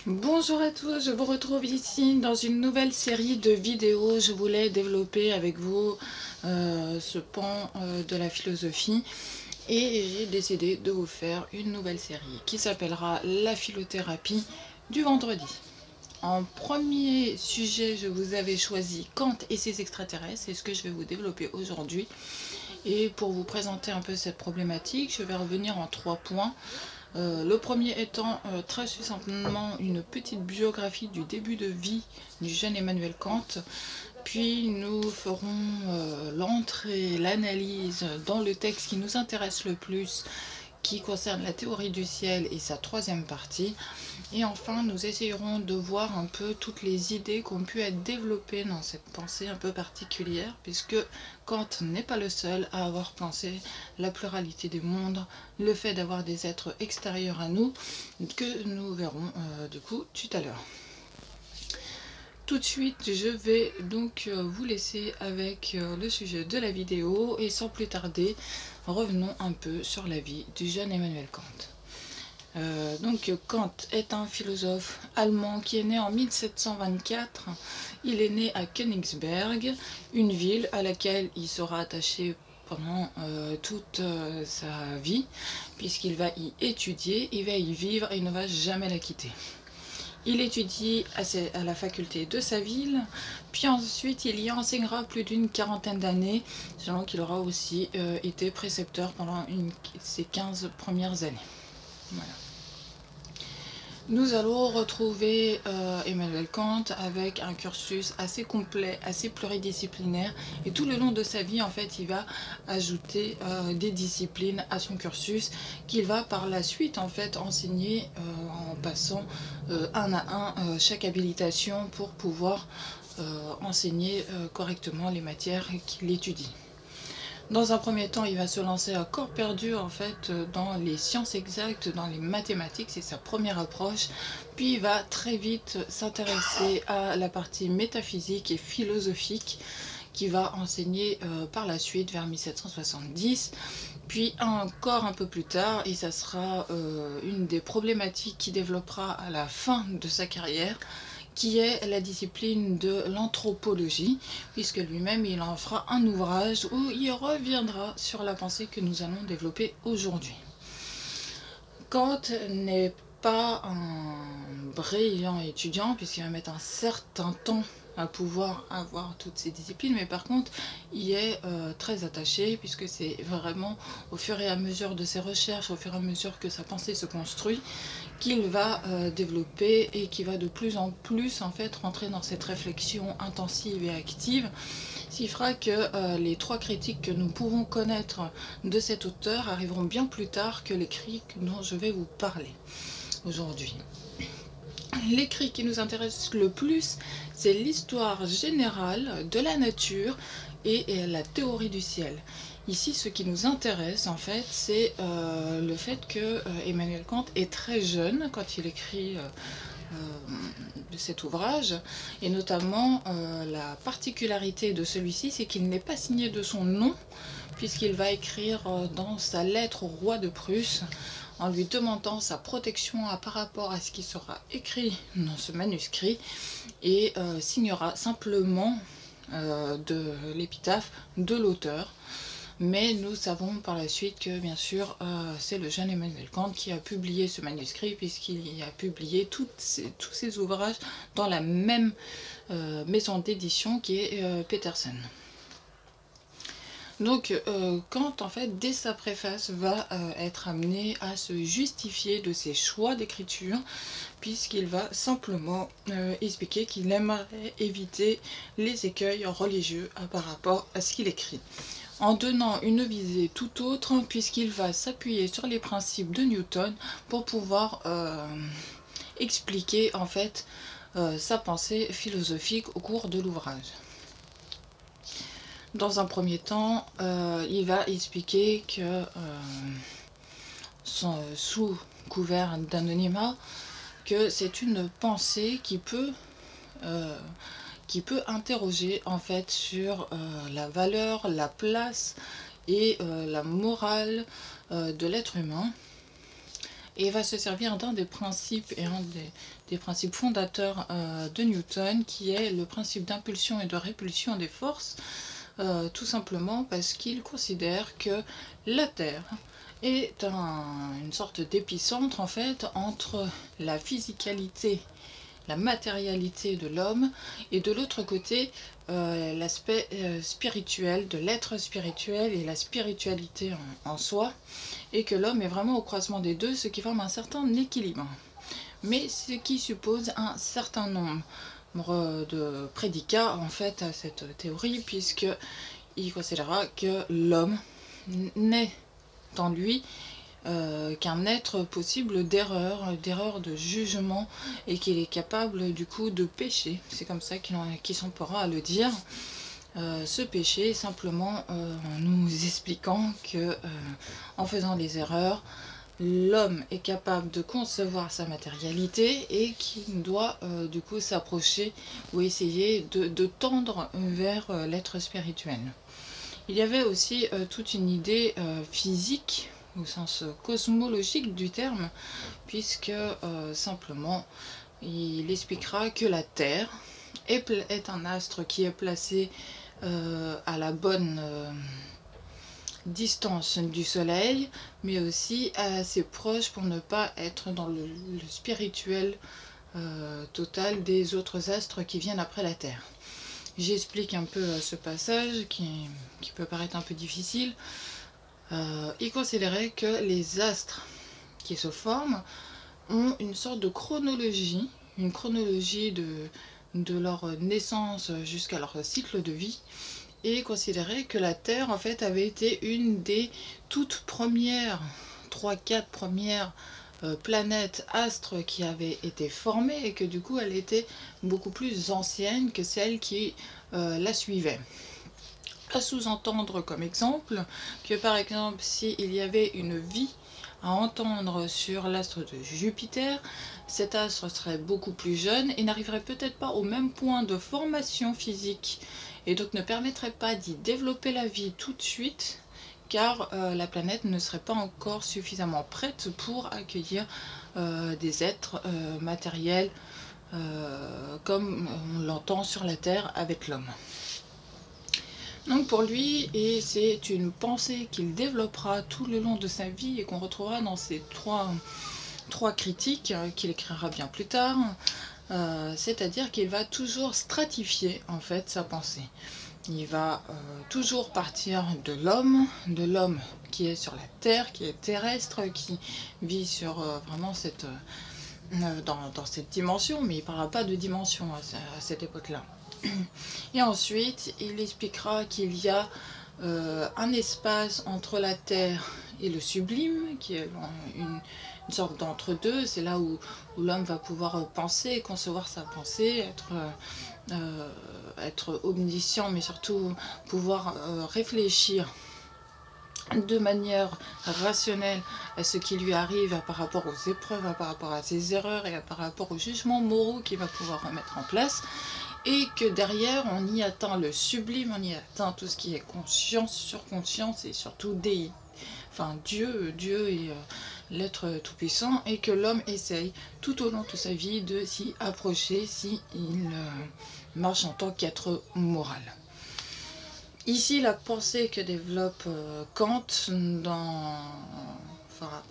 Bonjour à tous, je vous retrouve ici dans une nouvelle série de vidéos. Je voulais développer avec vous ce pan de la philosophie et j'ai décidé de vous faire une nouvelle série qui s'appellera la philothérapie du vendredi. En premier sujet, je vous avais choisi Kant et ses extraterrestres, c'est ce que je vais vous développer aujourd'hui. Et pour vous présenter un peu cette problématique, je vais revenir en 3 points. Le premier étant très succinctement une petite biographie du début de vie du jeune Emmanuel Kant, puis nous ferons l'entrée, l'analyse dans le texte qui nous intéresse le plus, qui concerne la théorie du ciel et sa troisième partie. Et enfin, nous essayerons de voir un peu toutes les idées qui ont pu être développées dans cette pensée un peu particulière, puisque Kant n'est pas le seul à avoir pensé la pluralité des mondes, le fait d'avoir des êtres extérieurs à nous, que nous verrons du coup tout à l'heure. Tout de suite, je vais donc vous laisser avec le sujet de la vidéo et sans plus tarder, revenons un peu sur la vie du jeune Emmanuel Kant. Donc Kant est un philosophe allemand qui est né en 1724. Il est né à Königsberg, une ville à laquelle il sera attaché pendant toute sa vie, puisqu'il va y étudier, il va y vivre et il ne va jamais la quitter. Il étudie à la faculté de sa ville, puis ensuite il y enseignera plus d'une quarantaine d'années, selon qu'il aura aussi été précepteur pendant ses 15 premières années. Voilà. Nous allons retrouver Emmanuel Kant avec un cursus assez complet, assez pluridisciplinaire, et tout le long de sa vie, en fait, il va ajouter des disciplines à son cursus qu'il va par la suite, en fait, enseigner en passant un à un chaque habilitation pour pouvoir enseigner correctement les matières qu'il étudie. Dans un premier temps, il va se lancer à corps perdu en fait dans les sciences exactes, dans les mathématiques, c'est sa première approche. Puis il va très vite s'intéresser à la partie métaphysique et philosophique qu'il va enseigner par la suite vers 1770. Puis encore un peu plus tard, et ça sera une des problématiques qu'il développera à la fin de sa carrière, qui est la discipline de l'anthropologie, puisque lui-même il en fera un ouvrage où il reviendra sur la pensée que nous allons développer aujourd'hui. Kant n'est pas un brillant étudiant, puisqu'il va mettre un certain temps à pouvoir avoir toutes ces disciplines, mais par contre il est très attaché, puisque c'est vraiment au fur et à mesure de ses recherches, au fur et à mesure que sa pensée se construit, qu'il va développer et qui va de plus en plus en fait rentrer dans cette réflexion intensive et active, ce qui fera que les 3 critiques que nous pouvons connaître de cet auteur arriveront bien plus tard que l'écrit dont je vais vous parler aujourd'hui. L'écrit qui nous intéresse le plus, c'est l'histoire générale de la nature et la théorie du ciel. Ici, ce qui nous intéresse, en fait, c'est le fait que Emmanuel Kant est très jeune quand il écrit cet ouvrage, et notamment la particularité de celui-ci, c'est qu'il n'est pas signé de son nom, puisqu'il va écrire dans sa lettre au roi de Prusse, en lui demandant sa protection par rapport à ce qui sera écrit dans ce manuscrit, et signera simplement de l'épitaphe de l'auteur. Mais nous savons par la suite que bien sûr c'est le jeune Emmanuel Kant qui a publié ce manuscrit, puisqu'il a publié tous ses ouvrages dans la même maison d'édition qui est Petersen. Donc Kant, en fait, dès sa préface, va être amené à se justifier de ses choix d'écriture, puisqu'il va simplement expliquer qu'il aimerait éviter les écueils religieux par rapport à ce qu'il écrit, en donnant une visée tout autre, puisqu'il va s'appuyer sur les principes de Newton pour pouvoir expliquer en fait sa pensée philosophique au cours de l'ouvrage. Dans un premier temps, il va expliquer que, sous couvert d'anonymat, que c'est une pensée qui peut interroger en fait sur la valeur, la place et la morale de l'être humain, et va se servir d'un des principes et des principes fondateurs de Newton, qui est le principe d'impulsion et de répulsion des forces, tout simplement parce qu'il considère que la Terre est une sorte d'épicentre en fait entre la physicalité, la matérialité de l'homme, et de l'autre côté l'aspect spirituel de l'être spirituel et la spiritualité en soi, et que l'homme est vraiment au croisement des deux, ce qui forme un certain équilibre. Mais ce qui suppose un certain nombre de prédicats en fait à cette théorie, puisque il considérera que l'homme n'est en lui qu'un être possible d'erreur de jugement, et qu'il est capable du coup de pécher. C'est comme ça qu'il s'emploiera à le dire. Ce péché simplement en nous expliquant que en faisant des erreurs, l'homme est capable de concevoir sa matérialité et qu'il doit du coup s'approcher ou essayer de tendre vers l'être spirituel. Il y avait aussi toute une idée physique au sens cosmologique du terme, puisque simplement il expliquera que la Terre est un astre qui est placé à la bonne distance du Soleil, mais aussi assez proche pour ne pas être dans le spirituel total des autres astres qui viennent après la Terre. J'explique un peu ce passage qui peut paraître un peu difficile. Il considérait que les astres qui se forment ont une sorte de chronologie, une chronologie de leur naissance jusqu'à leur cycle de vie, et considérait que la Terre en fait avait été une des toutes premières, 3-4 premières planètes, astres qui avaient été formées, et que du coup elle était beaucoup plus ancienne que celle qui la suivait. À sous-entendre comme exemple que par exemple s'il y avait une vie à entendre sur l'astre de Jupiter, cet astre serait beaucoup plus jeune et n'arriverait peut-être pas au même point de formation physique, et donc ne permettrait pas d'y développer la vie tout de suite, car la planète ne serait pas encore suffisamment prête pour accueillir des êtres matériels comme on l'entend sur la Terre avec l'homme. Donc pour lui, et c'est une pensée qu'il développera tout le long de sa vie et qu'on retrouvera dans ces trois critiques qu'il écrira bien plus tard, c'est-à-dire qu'il va toujours stratifier en fait sa pensée. Il va toujours partir de l'homme qui est sur la Terre, qui est terrestre, qui vit sur vraiment dans cette dimension, mais il ne parlera pas de dimension à cette époque-là. Et ensuite, il expliquera qu'il y a un espace entre la Terre et le sublime, qui est une sorte d'entre-deux. C'est là où l'homme va pouvoir penser, concevoir sa pensée, être omniscient, mais surtout pouvoir réfléchir de manière rationnelle à ce qui lui arrive par rapport aux épreuves, par rapport à ses erreurs et par rapport aux jugements moraux qu'il va pouvoir remettre en place. Et que derrière, on y atteint le sublime, on y atteint tout ce qui est conscience, surconscience et surtout Dei. Enfin, Dieu et l'être tout-puissant, et que l'homme essaye tout au long de sa vie de s'y approcher s'il marche en tant qu'être moral. Ici, la pensée que développe Kant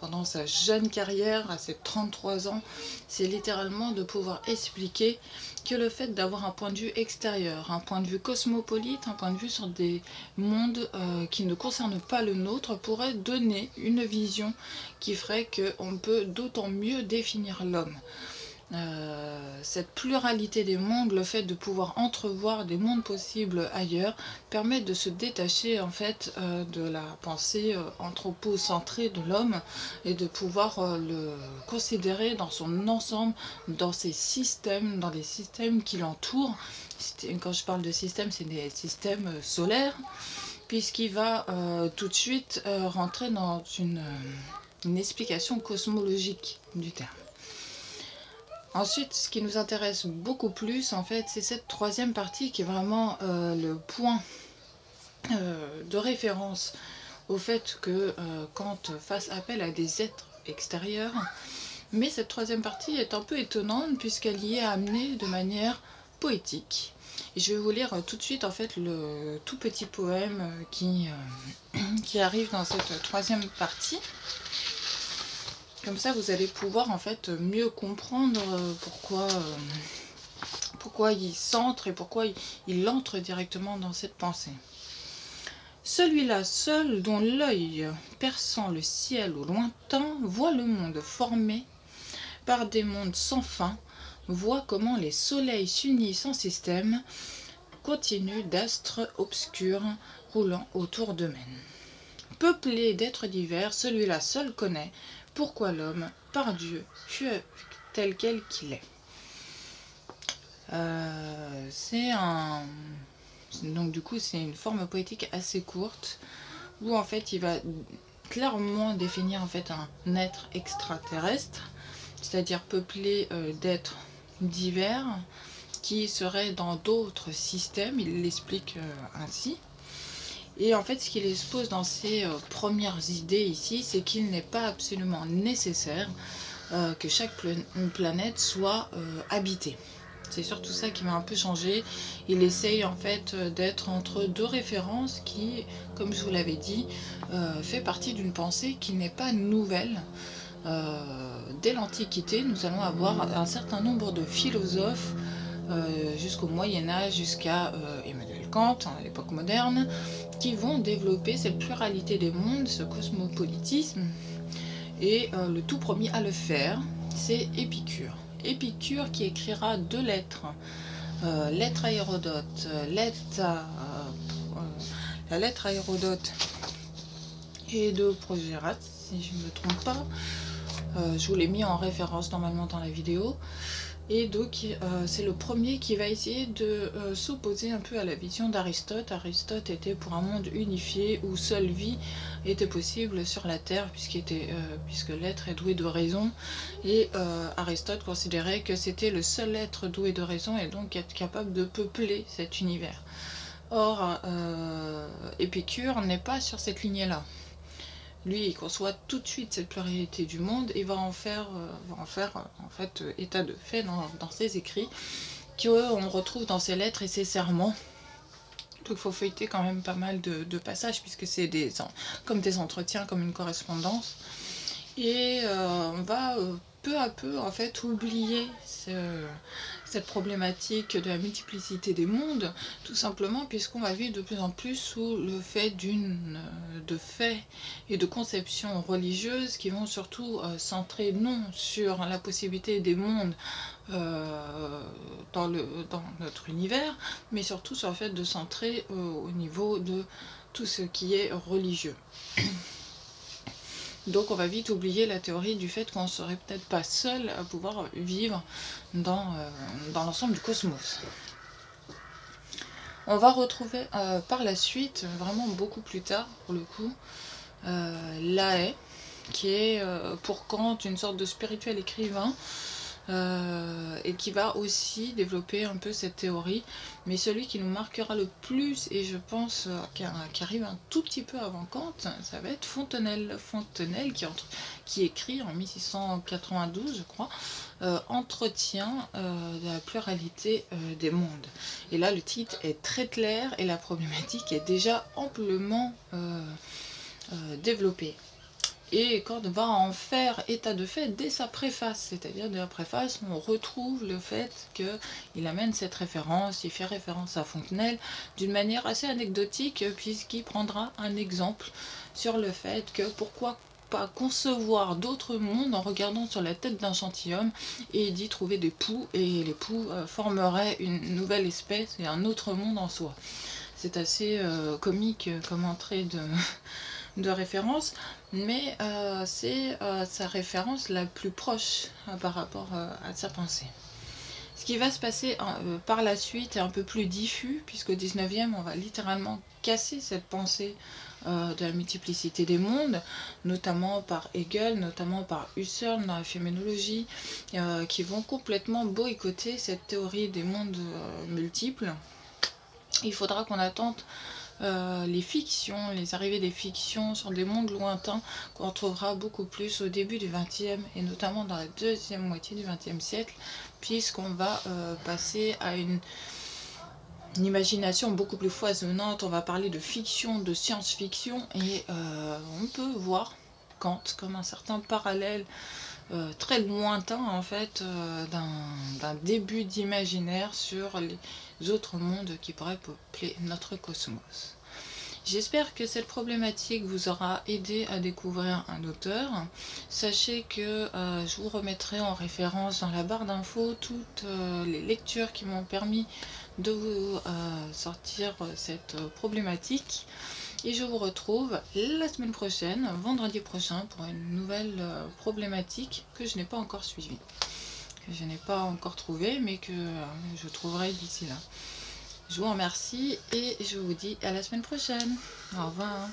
pendant sa jeune carrière, à ses 33 ans, c'est littéralement de pouvoir expliquer que le fait d'avoir un point de vue extérieur, un point de vue cosmopolite, un point de vue sur des mondes qui ne concernent pas le nôtre, pourrait donner une vision qui ferait qu'on peut d'autant mieux définir l'homme. Cette pluralité des mondes, le fait de pouvoir entrevoir des mondes possibles ailleurs, permet de se détacher en fait de la pensée anthropocentrée de l'homme, et de pouvoir le considérer dans son ensemble, dans ses systèmes, dans les systèmes qui l'entourent. Quand je parle de système, c'est des systèmes solaires, puisqu'il va tout de suite rentrer dans une explication cosmologique du terme. Ensuite, ce qui nous intéresse beaucoup plus, en fait, c'est cette troisième partie qui est vraiment le point de référence au fait que Kant fasse appel à des êtres extérieur. Mais cette troisième partie est un peu étonnante puisqu'elle y est amenée de manière poétique. Et je vais vous lire tout de suite en fait le tout petit poème qui arrive dans cette troisième partie. Comme ça vous allez pouvoir en fait mieux comprendre pourquoi il centre et pourquoi il entre directement dans cette pensée. Celui-là seul dont l'œil perçant le ciel au lointain voit le monde formé par des mondes sans fin, voit comment les soleils s'unissent en système continu d'astres obscurs roulant autour d'eux-mêmes. Peuplé d'êtres divers, celui-là seul connaît pourquoi l'homme, par Dieu, fut tel quel qu'il est. Donc du coup c'est une forme poétique assez courte où en fait il va clairement définir en fait un être extraterrestre, c'est-à-dire peuplé d'êtres divers qui seraient dans d'autres systèmes, il l'explique ainsi. Et en fait ce qu'il expose dans ses premières idées ici, c'est qu'il n'est pas absolument nécessaire que chaque planète soit habitée. C'est surtout ça qui m'a un peu changé. Il essaye en fait d'être entre deux références qui, comme je vous l'avais dit, fait partie d'une pensée qui n'est pas nouvelle. Dès l'Antiquité, nous allons avoir un certain nombre de philosophes jusqu'au Moyen-Âge, jusqu'à Emmanuel Kant, à l'époque moderne, qui vont développer cette pluralité des mondes, ce cosmopolitisme. Et le tout premier à le faire, c'est Épicure. Épicure qui écrira deux lettres, lettre à Hérodote, la lettre à Hérodote et de Progéras, si je ne me trompe pas. Je vous l'ai mis en référence normalement dans la vidéo. Et donc c'est le premier qui va essayer de s'opposer un peu à la vision d'Aristote. Aristote était pour un monde unifié où seule vie était possible sur la Terre puisque l'être est doué de raison. Et Aristote considérait que c'était le seul être doué de raison et donc être capable de peupler cet univers. Or, Épicure n'est pas sur cette lignée-là. Lui, il conçoit tout de suite cette pluralité du monde et va en faire en fait état de fait dans ses écrits, qu'on retrouve dans ses lettres et ses sermons. Donc il faut feuilleter quand même pas mal de passages, puisque c'est comme des entretiens, comme une correspondance. Et on va peu à peu en fait oublier cette problématique de la multiplicité des mondes, tout simplement puisqu'on va vivre de plus en plus sous le fait de faits et de conceptions religieuses qui vont surtout centrer non sur la possibilité des mondes dans notre univers, mais surtout sur le fait de centrer au niveau de tout ce qui est religieux. Donc on va vite oublier la théorie du fait qu'on ne serait peut-être pas seul à pouvoir vivre dans l'ensemble du cosmos. On va retrouver par la suite, vraiment beaucoup plus tard pour le coup, Laë, qui est pour Kant une sorte de spirituel écrivain, et qui va aussi développer un peu cette théorie, mais celui qui nous marquera le plus, et je pense qui arrive un tout petit peu avant Kant, ça va être Fontenelle. Fontenelle qui écrit en 1692, je crois, Entretien de la pluralité des mondes. Et là le titre est très clair et la problématique est déjà amplement développée. Et Kant va en faire état de fait dès sa préface, c'est-à-dire de la préface, on retrouve le fait qu'il amène cette référence, il fait référence à Fontenelle d'une manière assez anecdotique, puisqu'il prendra un exemple sur le fait que pourquoi pas concevoir d'autres mondes en regardant sur la tête d'un gentilhomme, et il dit trouver des poux, et les poux formeraient une nouvelle espèce et un autre monde en soi. C'est assez comique comme entrée de référence, mais c'est sa référence la plus proche par rapport à sa pensée. Ce qui va se passer par la suite est un peu plus diffus, puisqu'au 19e, on va littéralement casser cette pensée de la multiplicité des mondes, notamment par Hegel, notamment par Husserl dans la phénoménologie, qui vont complètement boycotter cette théorie des mondes multiples. Il faudra qu'on attende les fictions, les arrivées des fictions sur des mondes lointains qu'on retrouvera beaucoup plus au début du XXe et notamment dans la deuxième moitié du XXe siècle, puisqu'on va passer à une imagination beaucoup plus foisonnante. On va parler de fiction, de science-fiction, et on peut voir Kant comme un certain parallèle très lointain en fait d'un début d'imaginaire sur les autres mondes qui pourraient peupler notre cosmos. J'espère que cette problématique vous aura aidé à découvrir un auteur. Sachez que je vous remettrai en référence dans la barre d'infos toutes les lectures qui m'ont permis de vous sortir cette problématique. Et je vous retrouve la semaine prochaine, vendredi prochain, pour une nouvelle problématique que je n'ai pas encore suivie, que je n'ai pas encore trouvée, mais que je trouverai d'ici là. Je vous remercie et je vous dis à la semaine prochaine. Au revoir.